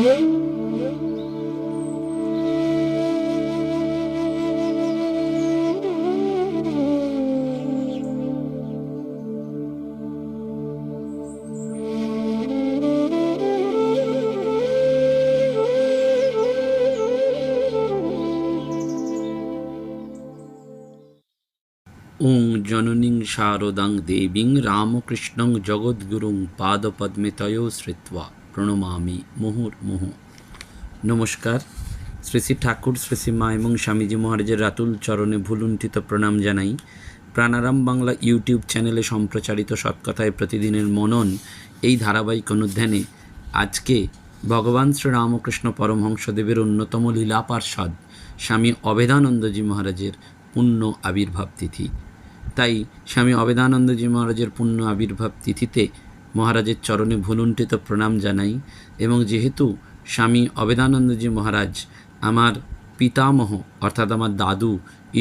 ওং জননীং শারদাং দেবীং রামকৃষ্ণং জগদ্গুরুং পাদপদ্মে তয়ো শ্রিত্বা প্রণমামি মুহুর্মুহু। নমস্কার। শ্রী শ্রী ঠাকুর, শ্রী শ্রী মা এবং স্বামীজি মহারাজের রাতুল চরণে ভুলুণ্ঠিত প্রণাম জানাই। প্রাণারাম বাংলা ইউটিউব চ্যানেলে সম্প্রচারিত সৎকথায় প্রতিদিনের মনন এই ধারাবাহিক অনুধ্যানে আজকে ভগবান শ্রীরামকৃষ্ণ পরমহংসদেবের অন্যতম লীলা পার্ষদ স্বামী অভেদানন্দজি মহারাজের পুণ্য আবির্ভাব তিথি। তাই স্বামী অভেদানন্দজি মহারাজের পুণ্য আবির্ভাব তিথিতে মহারাজের চরণে ভুলুণ্ঠিত প্রণাম জানাই। এবং যেহেতু স্বামী অভেদানন্দজি মহারাজ আমার পিতামহ অর্থাৎ আমার দাদু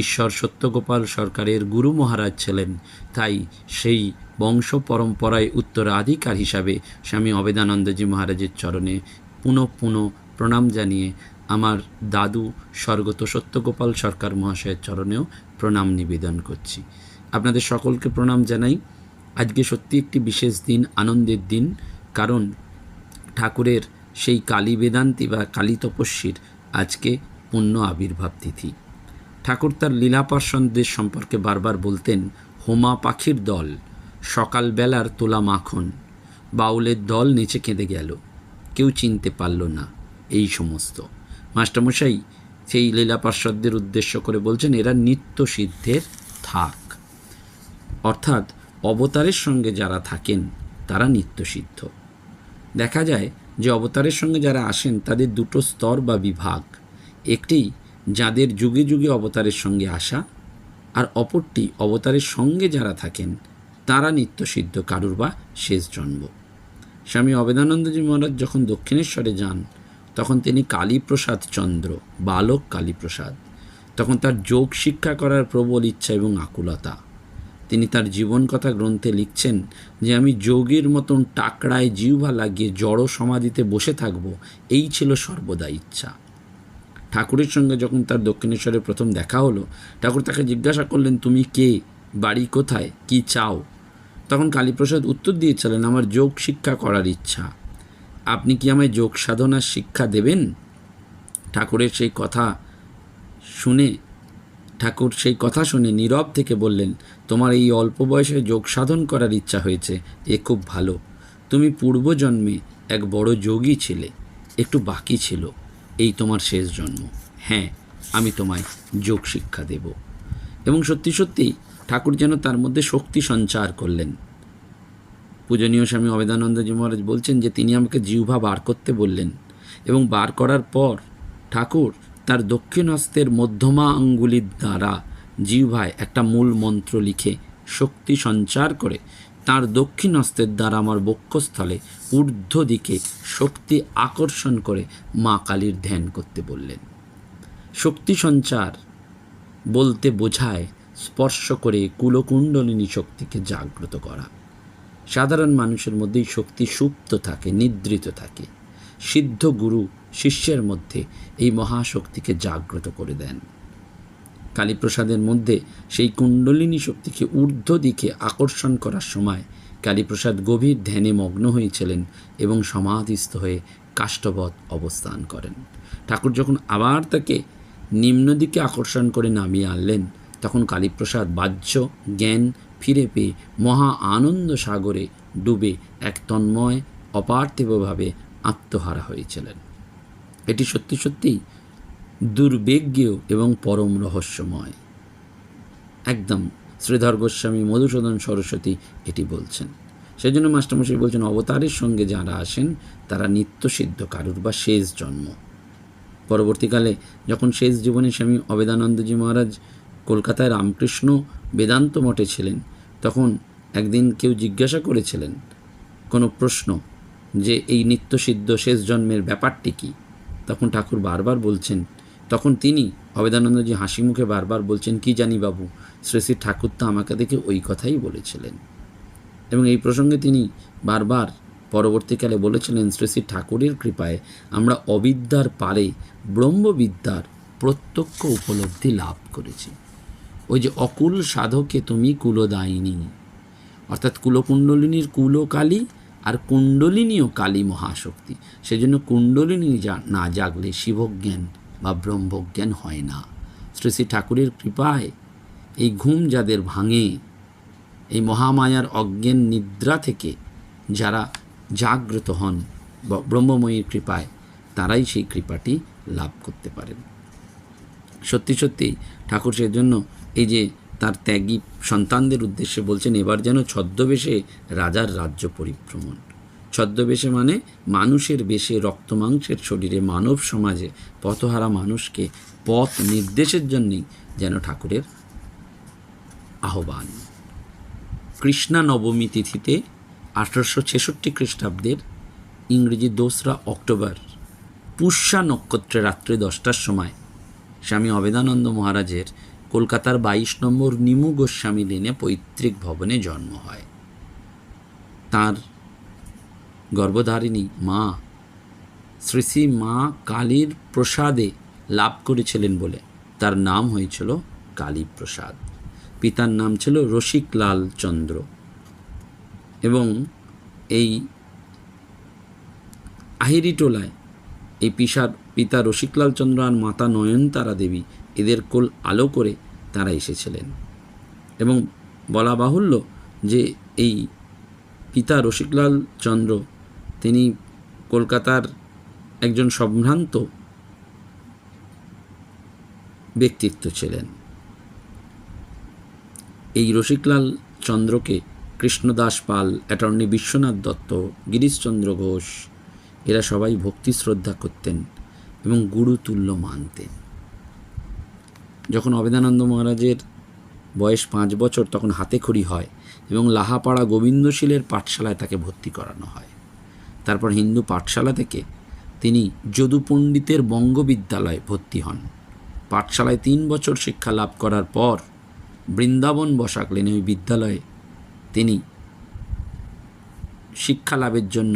ঈশ্বর সত্যগোপাল সরকারের গুরু মহারাজ ছিলেন, তাই সেই বংশ পরম্পরায় উত্তরাধিকার হিসাবে স্বামী অভেদানন্দজি মহারাজের চরণে পুনঃ প্রণাম জানিয়ে আমার দাদু স্বর্গত সত্যগোপাল সরকার মহাশয়ের চরণেও প্রণাম নিবেদন করছি। আপনাদের সকলকে প্রণাম জানাই। আজকে সত্যি একটি বিশেষ দিন, আনন্দের দিন, কারণ ঠাকুরের সেই কালী বেদান্তি বা কালী তপস্বীর আজকে পুণ্য আবির্ভাব তিথি। ঠাকুর তার লীলা পার্ষদদের সম্পর্কে বারবার বলতেন, হোমা পাখির দল, সকালবেলার তোলা মাখন, বাউলের দল নেচে কেঁদে গেল, কেউ চিনতে পারল না, এই সমস্ত। মাস্টারমশাই সেই লীলা পার্ষদদের উদ্দেশ্য করে বলছেন, এরা নিত্য সিদ্ধের থাক, অর্থাৎ অবতারের সঙ্গে যারা থাকেন তারা নিত্য সিদ্ধ। দেখা যায় যে অবতারের সঙ্গে যারা আসেন তাদের দুটো স্তর বা বিভাগ, একটি যাদের যুগে যুগে অবতারের সঙ্গে আসা, আর অপরটি অবতারের সঙ্গে যারা থাকেন তারা নিত্য সিদ্ধ, কারুর বা শেষ জন্ম। স্বামী অভেদানন্দজি মহারাজ যখন দক্ষিণেশ্বরে যান তখন তিনি কালীপ্রসাদ চন্দ্র, বালক কালীপ্রসাদ। তখন তার যোগ শিক্ষা করার প্রবল ইচ্ছা এবং আকুলতা। তিনি তার জীবন কথা গ্রন্থে লিখছেন যে আমি যোগীর মতন টাকড়ায় জিহ্বা লাগিয়ে জড় সমাধিতে বসে থাকব, এই ছিল সর্বদা ইচ্ছা। ঠাকুরের সঙ্গে যখন তার দক্ষিণেশ্বরে প্রথম দেখা হলো, ঠাকুর তাকে জিজ্ঞাসা করলেন, তুমি কে, বাড়ি কোথায়, কি চাও? তখন কালীপ্রসাদ উত্তর দিয়েছিলেন, আমার যোগ শিক্ষা করার ইচ্ছা, আপনি কি আমায় যোগ সাধনার শিক্ষা দেবেন? ঠাকুর সেই কথা শুনে নীরব থেকে বললেন, তোমার এই অল্প বয়সে যোগ সাধন করার ইচ্ছা হয়েছে, এ খুব ভালো। তুমি পূর্বজন্মে এক বড় যোগী ছিলে, একটু বাকি ছিল, এই তোমার শেষ জন্ম। হ্যাঁ, আমি তোমায় যোগ শিক্ষা দেব। এবং সত্যি সত্যি ঠাকুর যেন তার মধ্যে শক্তি সঞ্চার করলেন। পূজনীয় স্বামী অভেদানন্দজি মহারাজ বলছেন যে তিনি আমাকে জিহ্বা বার করতে বললেন, এবং বার করার পর ঠাকুর তার দক্ষিণ হস্তের মধ্যমা আঙ্গুলির দ্বারা জিহ্বায় একটা মূল মন্ত্র লিখে শক্তি সঞ্চার করে তার দক্ষিণ হস্তের দ্বারা আমার বক্ষস্থলে ঊর্ধ্ব দিকে শক্তি আকর্ষণ করে মা কালীর ধ্যান করতে বললেন। শক্তি সঞ্চার বলতে বোঝায় স্পর্শ করে কুলকুণ্ডলিনী শক্তিকে জাগ্রত করা। সাধারণ মানুষের মধ্যেই শক্তি সুপ্ত থাকে, নিদ্রিত থাকে। সিদ্ধ গুরু শিষ্যের মধ্যে এই মহাশক্তিকে জাগ্রত করে দেন। কালীপ্রসাদের মধ্যে সেই কুণ্ডলিনী শক্তিকে ঊর্ধ্ব দিকে আকর্ষণ করার সময় কালীপ্রসাদ গভীর ধ্যানে মগ্ন হয়েছিলেন এবং সমাধিস্থ হয়ে কাষ্ঠবৎ অবস্থান করেন। ঠাকুর যখন আবার তাকে নিম্ন দিকে আকর্ষণ করে নামিয়ে আনলেন, তখন কালীপ্রসাদ বাহ্য জ্ঞান ফিরে পেয়ে মহা আনন্দ সাগরে ডুবে এক তন্ময় অপার্থিবভাবে আত্মহারা হয়েছিলেন। এটি সত্যি সত্যি দুর্বেগ্য এবং পরম রহস্যময়। একদম শ্রীধর গোস্বামী, মধুসূদন সরস্বতী এটি বলছেন। সেই জন্য মাস্টারমশাই বলছেন, অবতারের সঙ্গে যারা আসেন তারা নিত্য সিদ্ধ, কারুর বা শেষ জন্ম। পরবর্তীকালে যখন শেষ জীবনে স্বামী অভেদানন্দজি মহারাজ কলকাতায় রামকৃষ্ণ বেদান্ত মঠে ছিলেন, তখন একদিন কেউ জিজ্ঞাসা করেছিলেন কোনো প্রশ্ন যে এই নিত্যসিদ্ধ শেষ জন্মের ব্যাপারটি কী? তখন ঠাকুর বারবার বলছেন, তখন তিনি অভেদানন্দজি হাসি মুখে বারবার বলছেন, কি জানি বাবু, শ্রী শ্রী ঠাকুর তো আমাকে দেখে ওই কথাই বলেছিলেন। এবং এই প্রসঙ্গে তিনি বারবার পরবর্তীকালে বলেছিলেন, শ্রী শ্রী ঠাকুরের কৃপায় আমরা অবিদ্যার পারে ব্রহ্মবিদ্যার প্রত্যক্ষ উপলব্ধি লাভ করেছি। ওই যে অকুল সাধকে তুমি কুলদায়িনী, অর্থাৎ কুলকুণ্ডলিনীর কুলকালী আর কুণ্ডলিনীও কালী মহাশক্তি। সেজন্য কুণ্ডলিনী না জাগলে শিবজ্ঞান বা ব্রহ্মজ্ঞান হয় না। শ্রী শ্রী ঠাকুরের কৃপায় এই ঘুম যাদের ভাঙে, এই মহামায়ার অজ্ঞান নিদ্রা থেকে যারা জাগ্রত হন ব্রহ্মময়ীর কৃপায়, তারাই সেই কৃপাটি লাভ করতে পারেন। সত্যি সত্যি ঠাকুর সেজন্য এই যে তার ত্যাগী সন্তানদের উদ্দেশ্যে বলছেন, এবার যেন ছদ্মবেশে রাজার রাজ্য পরিভ্রমণ। ছদ্মবেশে মানে মানুষের বেশে, রক্তমাংসের শরীরে মানব সমাজে পথহারা মানুষকে পথ নির্দেশের জন্যই যেন ঠাকুরের আহ্বান। কৃষ্ণা নবমী তিথিতে 1866 খ্রিস্টাব্দের ইংরেজি 2রা অক্টোবর পুষ্যা নক্ষত্রে রাত্রে 10টার সময় স্বামী অবেদানন্দ মহারাজের কলকাতার 22 নম্বর নিমু গোস্বামী লেনে পৈতৃক ভবনে জন্ম হয়। তার গর্ভধারিণী মা শ্রী শ্রী মা কালীর প্রসাদে লাভ করেছিলেন বলে তার নাম হয়েছিল কালী প্রসাদ। পিতার নাম ছিল রসিকলাল চন্দ্র, এবং এই আহিরিটোলায় এই পিতা রসিকলাল চন্দ্র আর মাতা নয়নতারা দেবী, এদের কোল আলো করে তারা এসেছিলেন। এবং বলা বাহুল্য যে এই পিতা রসিকলাল চন্দ্র তিনি কলকাতার একজন সম্ভ্রান্ত ব্যক্তিত্ব ছিলেন। এই রসিকলাল চন্দ্রকে কৃষ্ণদাস পাল, অ্যাটর্নি বিশ্বনাথ দত্ত, গিরিশচন্দ্র ঘোষ এরা সবাই ভক্তি শ্রদ্ধা করতেন এবং গুরুতুল্য মানতেন। যখন অবেদানন্দ মহারাজের বয়স 5 বছর, তখন হাতেখড়ি হয় এবং লাহাপাড়া গোবিন্দশীলের পাঠশালায় তাকে ভর্তি করানো হয়। তারপর হিন্দু পাঠশালা থেকে তিনি যদু পণ্ডিতের বঙ্গবিদ্যালয়ে ভর্তি হন। পাঠশালায় 3 বছর শিক্ষা লাভ করার পর বৃন্দাবন বসাক লেনে ওই বিদ্যালয়ে তিনি শিক্ষা লাভের জন্য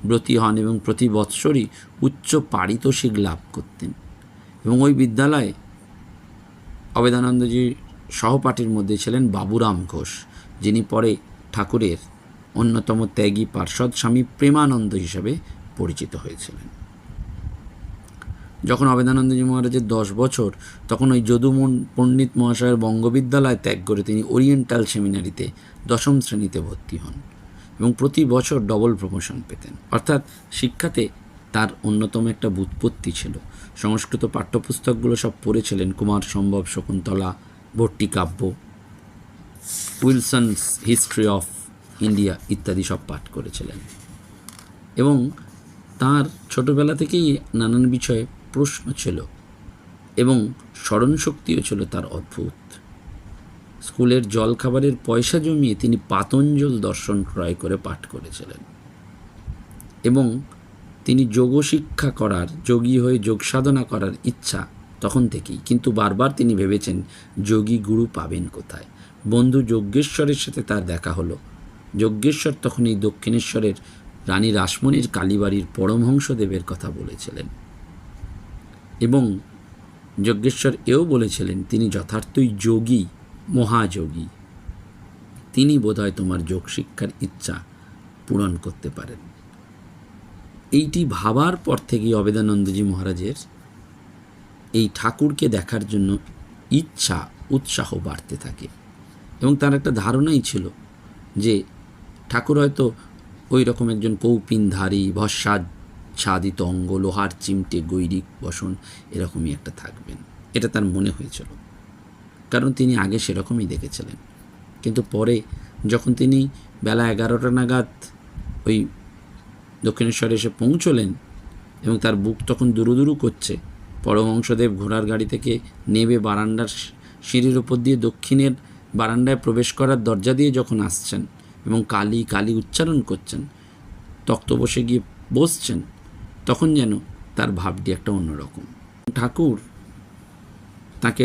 ব্রতী হন এবং প্রতি বৎসরই উচ্চ পারিতোষিক লাভ করতেন। এবং ওই বিদ্যালয়ে অবেদানন্দজির সহপাঠীর মধ্যে ছিলেন বাবুরাম ঘোষ, যিনি পরে ঠাকুরের অন্যতম ত্যাগী পার্ষদ স্বামী প্রেমানন্দ হিসাবে পরিচিত হয়েছিলেন। যখন অবেদানন্দজি মহারাজের 10 বছর, তখন ওই যদু পণ্ডিত মহাশয়ের বঙ্গবিদ্যালয় ত্যাগ করে তিনি ওরিয়েন্টাল সেমিনারিতে 10ম শ্রেণীতে ভর্তি হন এবং প্রতি বছর ডবল প্রমোশন পেতেন। অর্থাৎ শিক্ষাতে তার অন্যতম একটা ব্যুৎপত্তি ছিল। সংস্কৃত পাঠ্যপুস্তকগুলো সব পড়েছিলেন, Kumarasambhava, Shakuntala, Bhattikavya, Wilson's history of India ইত্যাদি সব পাঠ করেছিলেন। এবং তার ছোটবেলা থেকেই নানান বিষয়ে প্রশ্ন ছিল এবং স্মরণশক্তিও ছিল তার অদ্ভুত। স্কুলের জলখাবারের পয়সা জমিয়ে তিনি পাতঞ্জল দর্শন ক্রয় করে পাঠ করেছিলেন। এবং তিনি যোগশিক্ষা করার, যোগী হয়ে যোগ সাধনা করার ইচ্ছা তখন থেকেই, কিন্তু বারবার তিনি ভেবেছেন যোগী গুরু পাবেন কোথায়। বন্ধু যজ্ঞেশ্বরের সাথে তার দেখা হলো। যজ্ঞেশ্বর তখন এই দক্ষিণেশ্বরের রানী রাসমণির কালীবাড়ির পরমহংসদেবের কথা বলেছিলেন এবং যজ্ঞেশ্বর এও বলেছিলেন তিনি যথার্থই যোগী, মহাযোগী। তিনি বোধহয় তোমার যোগ শিক্ষার ইচ্ছা পূরণ করতে পারেন। এইটি ভাবার পর থেকেই অবেদানন্দজি মহারাজের এই ঠাকুরকে দেখার জন্য ইচ্ছা, উৎসাহ বাড়তে থাকে এবং তার একটা ধারণাই ছিল যে ঠাকুর হয়তো ওই রকম একজন কৌপিনধারী, ভস্মাচ্ছাদিত অঙ্গ, লোহার চিমটে, গৈরিক বসন এরকমই একটা থাকবেন, এটা তার মনে হয়েছিল, কারণ তিনি আগে সেরকমই দেখেছিলেন। কিন্তু পরে যখন তিনি বেলা 11টা নাগাদ ওই দক্ষিণেশ্বরে এসে পৌঁছলেন এবং তার বুক তখন দুরু করছে, পরমহংসদেব ঘোড়ার গাড়ি থেকে নেমে বারান্দার সিঁড়ির ওপর দিয়ে দক্ষিণের বারান্দায় প্রবেশ করার দরজা দিয়ে যখন আসছেন এবং কালী কালী উচ্চারণ করছেন, তক্ত বসে গিয়ে বসছেন, তখন যেন তার ভাবটি একটা অন্যরকম। ঠাকুর তাকে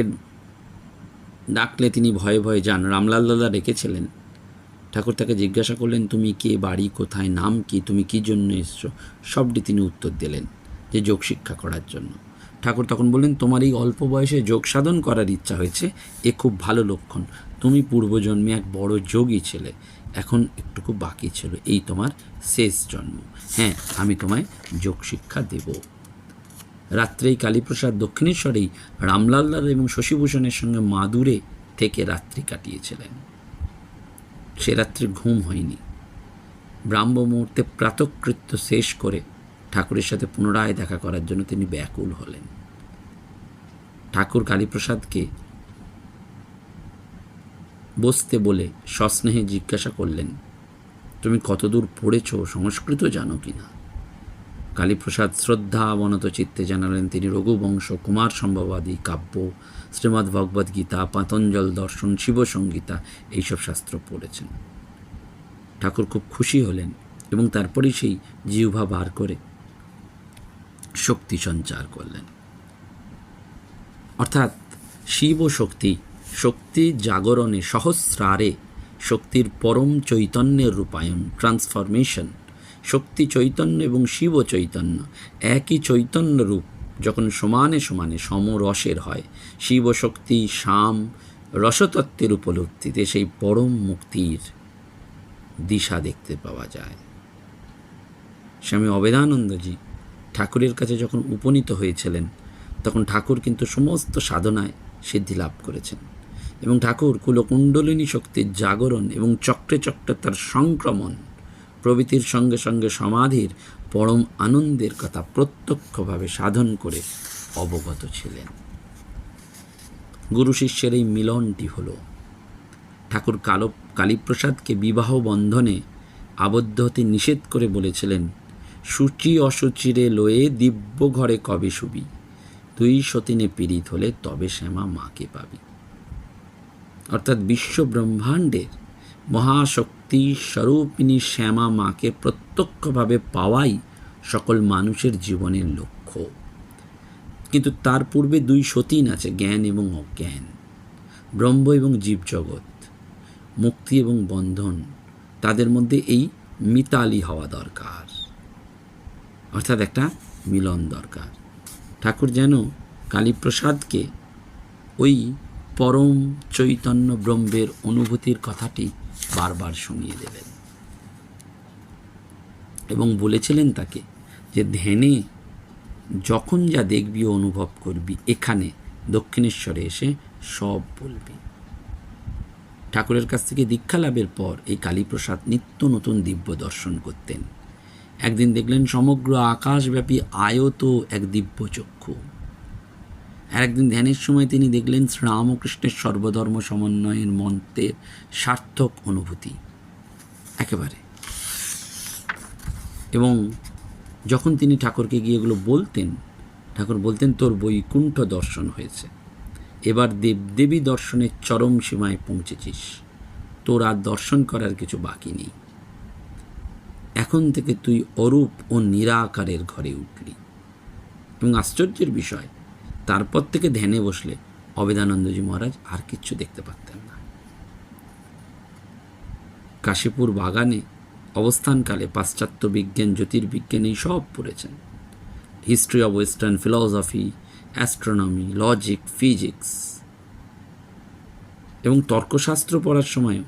ডাকলে তিনি ভয়ে ভয়ে যান। রামলাল দাদা ডেকেছিলেন ঠাকুর তাকে জিজ্ঞাসা করলেন, তুমি কে, বাড়ি কোথায়, নাম কি, তুমি কী জন্য এসছো? সবটি তিনি উত্তর দিলেন যে যোগ শিক্ষা করার জন্য। ঠাকুর তখন বললেন, তোমার এই অল্প বয়সে যোগ সাধন করার ইচ্ছা হয়েছে, এ খুব ভালো লক্ষণ। তুমি পূর্বজন্মে এক বড় যোগী ছেলে, এখন একটুকু বাকি ছিল, এই তোমার শেষ জন্ম। হ্যাঁ, আমি তোমায় যোগ শিক্ষা দেব। রাত্রেই কালীপ্রসাদ দক্ষিণেশ্বরেই রামলালদার এবং শশীভূষণের সঙ্গে মাদুরে থেকে রাত্রি কাটিয়েছিলেন। সে রাত্রে ঘুম হয়নি। ব্রাহ্ম মুহূর্তে প্রাতকৃত্য শেষ করে ঠাকুরের সাথে পুনরায় দেখা করার জন্য তিনি ব্যাকুল হলেন। ঠাকুর কালীপ্রসাদকে বসতে বলে সস্নেহে জিজ্ঞাসা করলেন, তুমি কতদূর পড়েছ, সংস্কৃত জানো কি না? কালীপ্রসাদ শ্রদ্ধা অবনত চিত্তে জানালেন তিনি রঘুবংশ, কুমার সম্ভবাদী কাব্য, শ্রীমদ্ ভগবদ্গীতা, পাতঞ্জল দর্শন, শিবসংগীতা এইসব শাস্ত্র পড়েছেন। ঠাকুর খুব খুশি হলেন এবং তারপরেই সেই জিহ্বা বার করে শক্তি সঞ্চার করলেন। অর্থাৎ শিব শক্তি, শক্তি জাগরণে সহস্রারে শক্তির পরম চৈতন্যের রূপায়ণ, ট্রান্সফরমেশন। শক্তি চৈতন্য এবং শিব চৈতন্য একই চৈতন্য রূপ যখন সমানে সমানে সমরসের হয়, শিব শক্তি শাম রসতত্ত্বের উপলব্ধিতে সেই পরম মুক্তির দিশা দেখতে পাওয়া যায়। স্বামী অবেদানন্দজি ঠাকুরের কাছে যখন উপনীত হয়েছিলেন, তখন ঠাকুর কিন্তু সমস্ত সাধনায় সিদ্ধি লাভ করেছেন এবং ঠাকুর কুলকুণ্ডলিনী শক্তির জাগরণ এবং চক্রে চক্রে তার সংক্রমণ প্রভৃতির সঙ্গে সঙ্গে সমাধির পরম আনন্দের কথা প্রত্যক্ষভাবে সাধন করে অবগত ছিলেন। গুরু শিষ্যের এই মিলনটি হল। ঠাকুর কালীপ্রসাদকে বিবাহ বন্ধনে আবদ্ধ হতে নিষেধ করে বলেছিলেন, সূচি অসুচিরে লয়ে দিব্য ঘরে কবে শুবি, তুই সতীনে পীড়িত হলে তবে শ্যামা মাকে পাবি। অর্থাৎ বিশ্ব ব্রহ্মাণ্ডের মহাশক্তি স্বরূপিণী শ্যামা মাকে প্রত্যক্ষভাবে পাওয়াই সকল মানুষের জীবনের লক্ষ্য। কিন্তু তার পূর্বে দুই সতীন আছে, জ্ঞান এবং অজ্ঞান, ব্রহ্ম এবং জীবজগৎ, মুক্তি এবং বন্ধন। তাদের মধ্যে এই মিতালি হওয়া দরকার, অর্থাৎ একটা মিলন দরকার। ঠাকুর যেন কালীপ্রসাদকে ওই পরম চৈতন্য ব্রহ্মের অনুভূতির কথাটি বারবার শুনিয়ে দেবেন এবং বলেছিলেন তাকে যে ধ্যানে যখন যা দেখবি ও অনুভব করবি, এখানে দক্ষিণেশ্বরে এসে সব বলবি। ঠাকুরের কাছ থেকে দীক্ষা লাভের পর এই কালীপ্রসাদ নিত্য নতুন দিব্য দর্শন করতেন। একদিন দেখলেন সমগ্র আকাশব্যাপী আয়ত এক দিব্য চক্ষু। আর একদিন ধ্যানের সময় তিনি দেখলেন শ্রীরামকৃষ্ণের সর্বধর্ম সমন্বয়ের মন্ত্রের সার্থক অনুভূতি একেবারে। এবং যখন তিনি ঠাকুরকে গিয়ে এগুলো বলতেন, ঠাকুর বলতেন, তোর বৈকুণ্ঠ দর্শন হয়েছে, এবার দেবদেবী দর্শনের চরম সীমায় পৌঁছেছিস, তোর আর দর্শন করার কিছু বাকি নেই, এখন থেকে তুই অরূপ ও নিরাকারের ঘরে উঠলি। এবং আশ্চর্যের বিষয়, তারপর থেকে ধ্যানে বসলে অবেদানন্দজি মহারাজ আর কিচ্ছু দেখতে পারতেন না। কাশীপুর বাগানে অবস্থানকালে পাশ্চাত্য বিজ্ঞান, জ্যোতির্বিজ্ঞান এই সব পড়েছেন, history of western philosophy, astronomy, logic, physics এবং তর্কশাস্ত্র পড়ার সময়ও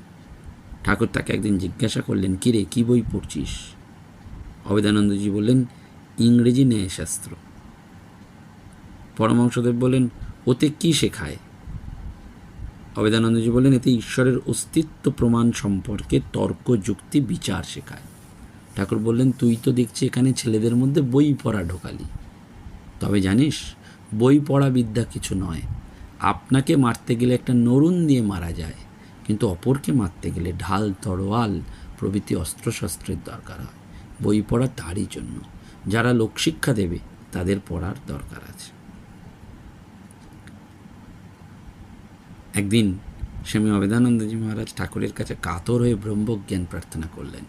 ঠাকুর তাকে একদিন জিজ্ঞাসা করলেন, কিরে কী বই পড়ছিস? অবেদানন্দজি বললেন, ইংরেজি ন্যায়শাস্ত্র। পরমহংসদেব বললেন, ওতে কি শেখায়? অবেদানন্দজি বললেন, এতে ঈশ্বরের অস্তিত্ব প্রমাণ সম্পর্কে তর্ক, যুক্তি, বিচার শেখায়। ঠাকুর বললেন, তুই তো দেখছি এখানে ছেলেদের মধ্যে বই পড়া ঢোকালি। তবে জানিস, বই পড়া বিদ্যা কিছু নয়। আপনাকে মারতে গেলে একটা নরুন দিয়ে মারা যায়, কিন্তু অপরকে মারতে গেলে ঢাল, তরোয়াল প্রভৃতি অস্ত্রশস্ত্রের দরকার হয়। বই পড়া তারই জন্য, যারা লোকশিক্ষা দেবে তাদের পড়ার দরকার আছে। একদিন স্বামী অবেদানন্দজি মহারাজ ঠাকুরের কাছে কাতর হয়ে ব্রহ্মজ্ঞান প্রার্থনা করলেন।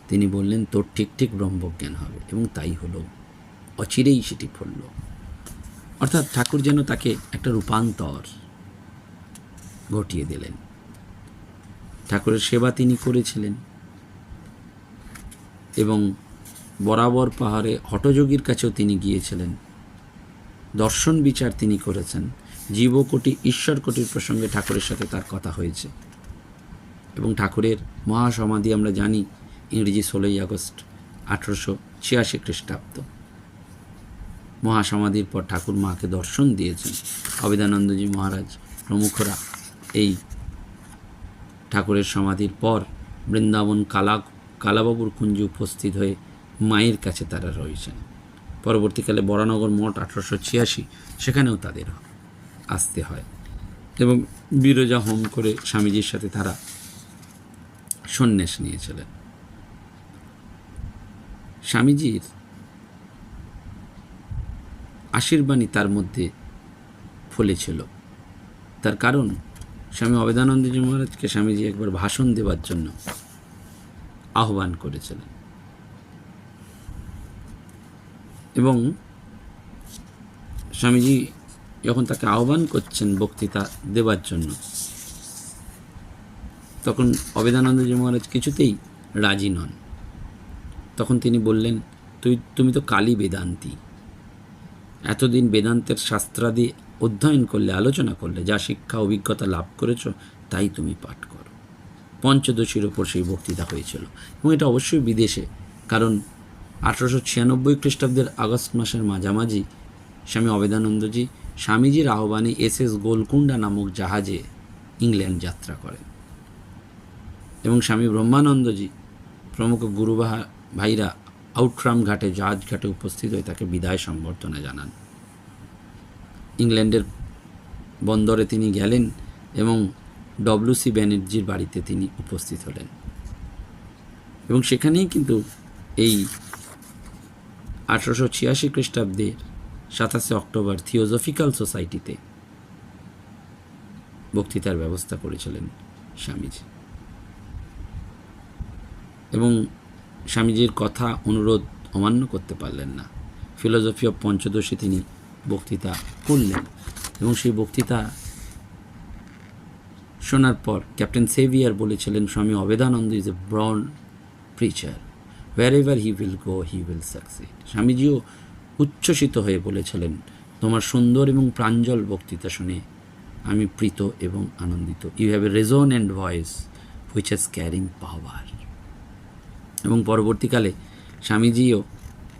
তিনি বললেন, তোর ঠিক ঠিক ব্রহ্মজ্ঞান হবে, এবং তাই হলো, অচিরেই সেটি ফলল। অর্থাৎ ঠাকুর যেন তাকে একটা রূপান্তর ঘটিয়ে দিলেন। ঠাকুরের সেবা তিনি করেছিলেন এবং বরাবর পাহাড়ে হঠযোগীর কাছেও তিনি গিয়েছিলেন। দর্শন বিচার তিনি করেছেন। জীবকোটি ঈশ্বরকোটির প্রসঙ্গে ঠাকুরের সাথে তার কথা হয়েছে এবং ঠাকুরের মহাসমাধি আমরা জানি ইংরেজি 16ই আগস্ট 1886 খ্রিস্টাব্দ। মহাসমাধির পর ঠাকুর মাকে দর্শন দিয়েছেন। অবেদানন্দজি মহারাজ প্রমুখরা এই ঠাকুরের সমাধির পর বৃন্দাবন কালাবাবুর কুঞ্জে উপস্থিত হয়ে মায়ের কাছে তারা রয়েছেন। পরবর্তীকালে বরানগর মঠ 1886 সেখানেও তাদের আসতে হয় এবং বিরজা হোম করে স্বামীজির সাথে তারা সন্ন্যাস নিয়েছিলেন। স্বামীজির আশীর্বাণী তার মধ্যে ফলেছিল। তার কারণ স্বামী অবেদানন্দজি মহারাজকে স্বামীজি একবার ভাষণ দেওয়ার জন্য আহ্বান করেছিলেন এবং স্বামীজি যখন তাকে আহ্বান করছেন বক্তৃতা দেওয়ার জন্য, তখন অবেদানন্দজি মহারাজ কিছুতেই রাজি নন। তখন তিনি বললেন, তুমি তো কালী বেদান্তি, এতদিন বেদান্তের শাস্ত্রাদি অধ্যয়ন করলে, আলোচনা করলে, যা শিক্ষা অভিজ্ঞতা লাভ করেছ তাই তুমি পাঠ করো। পঞ্চদশীর ওপর সেই বক্তৃতা হয়েছিল এবং এটা অবশ্যই বিদেশে, কারণ 1896 খ্রিস্টাব্দের আগস্ট মাসের মাঝামাঝি স্বামী অবেদানন্দজি স্বামীজির আহ্বানে SS গোলকুন্ডা নামক জাহাজে ইংল্যান্ড যাত্রা করেন এবং স্বামী ব্রহ্মানন্দজি প্রমুখ গুরু ভাইরা আউটরাম ঘাটে, জাহাজ ঘাটে উপস্থিত হয়ে তাকে বিদায় সম্বর্ধনা জানান। ইংল্যান্ডের বন্দরে তিনি গেলেন এবং WC ব্যানার্জির বাড়িতে তিনি উপস্থিত হলেন এবং সেখানেই কিন্তু এই 1886 খ্রিস্টাব্দের 27 অক্টোবর থিওজফিক্যাল সোসাইটিতে বক্তৃতার ব্যবস্থা করেছিলেন স্বামীজি এবং স্বামীজির কথা অনুরোধ অমান্য করতে পারলেন না। ফিলোসফি অফ পঞ্চদশী তিনি বক্তৃতা করলেন এবং সেই বক্তৃতা শোনার পর ক্যাপ্টেন সেভিয়ার বলেছিলেন, Swami Abhedananda is a born preacher, wherever he will go he will succeed. স্বামীজিও উচ্ছ্বসিত হয়ে বলেছিলেন, তোমার সুন্দর এবং প্রাঞ্জল বক্তৃতা শুনে আমি প্রীত এবং আনন্দিত। You have a resonant voice which has carrying power. এবং পরবর্তীকালে স্বামীজিও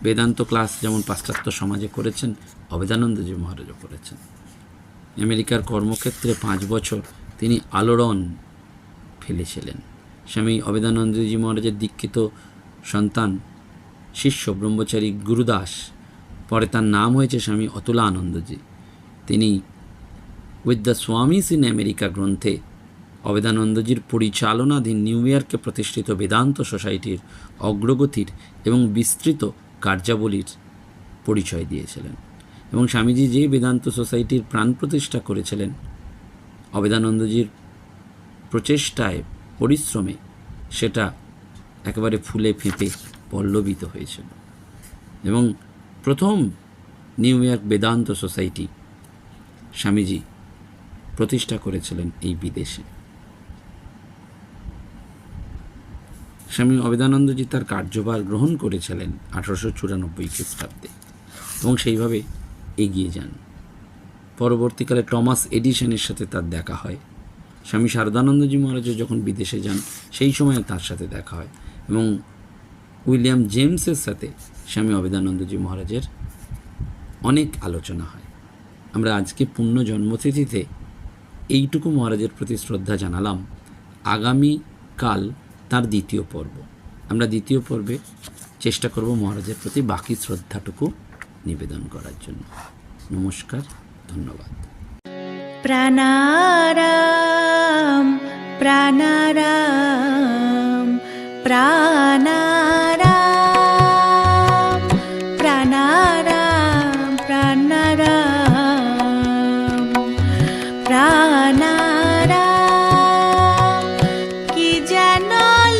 বেদান্ত ক্লাস যেমন পাশ্চাত্য সমাজে করেছেন, অবেদানন্দজি মহারাজও করেছেন। আমেরিকার কর্মক্ষেত্রে 5 বছর তিনি আলোড়ন ফেলেছিলেন। স্বামী অবেদানন্দজি মহারাজের দীক্ষিত সন্তান শিষ্য ব্রহ্মচারী গুরুদাস, পরে তার নাম হয়েছে স্বামী অতুলানন্দজি। তিনি with the Swami's in America গ্রন্থে অবেদানন্দজির পরিচালনাধীন নিউ ইয়র্কে প্রতিষ্ঠিত বেদান্ত সোসাইটির অগ্রগতির এবং বিস্তৃত কার্যাবলীর পরিচয় দিয়েছিলেন এবং স্বামীজি যে বেদান্ত সোসাইটির প্রাণ প্রতিষ্ঠা করেছিলেন, অবেদানন্দজির প্রচেষ্টায়, পরিশ্রমে সেটা একেবারে ফুলে ফেঁপে পল্লবিত হয়েছিল এবং প্রথম new York Vedanta society Swamiji প্রতিষ্ঠা করেছিলেন এই বিদেশে। স্বামী অবেদানন্দজি তার কার্যভার গ্রহণ করেছিলেন 1894 খ্রিস্টাব্দে এবং সেইভাবে এগিয়ে যান। পরবর্তীকালে টমাস এডিসনের সাথে তার দেখা হয়। স্বামী শারদানন্দজি মহারাজও যখন বিদেশে যান সেই সময় তার সাথে দেখা হয় এবং উইলিয়াম জেমসের সাথে স্বামী অবেদানন্দজি মহারাজের অনেক আলোচনা হয়। আমরা আজকে পূর্ণ জন্মতিথিতে এইটুকু মহারাজের প্রতি শ্রদ্ধা জানালাম। আগামীকাল তার দ্বিতীয় পর্ব, আমরা দ্বিতীয় পর্বে চেষ্টা করব মহারাজের প্রতি বাকি শ্রদ্ধাটুকু নিবেদন করার জন্য। নমস্কার, ধন্যবাদ। প্রাণারাম প্রাণারাম প্রাণারাম প্রাণারাম প্রাণারাম প্রাণারাম কি যেন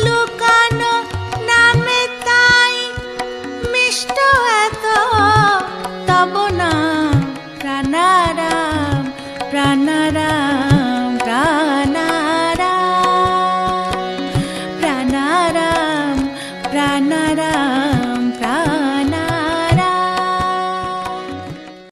লুকানো নামে তাই মিষ্ট এত তব নাম প্রাণারাম প্রাণারাম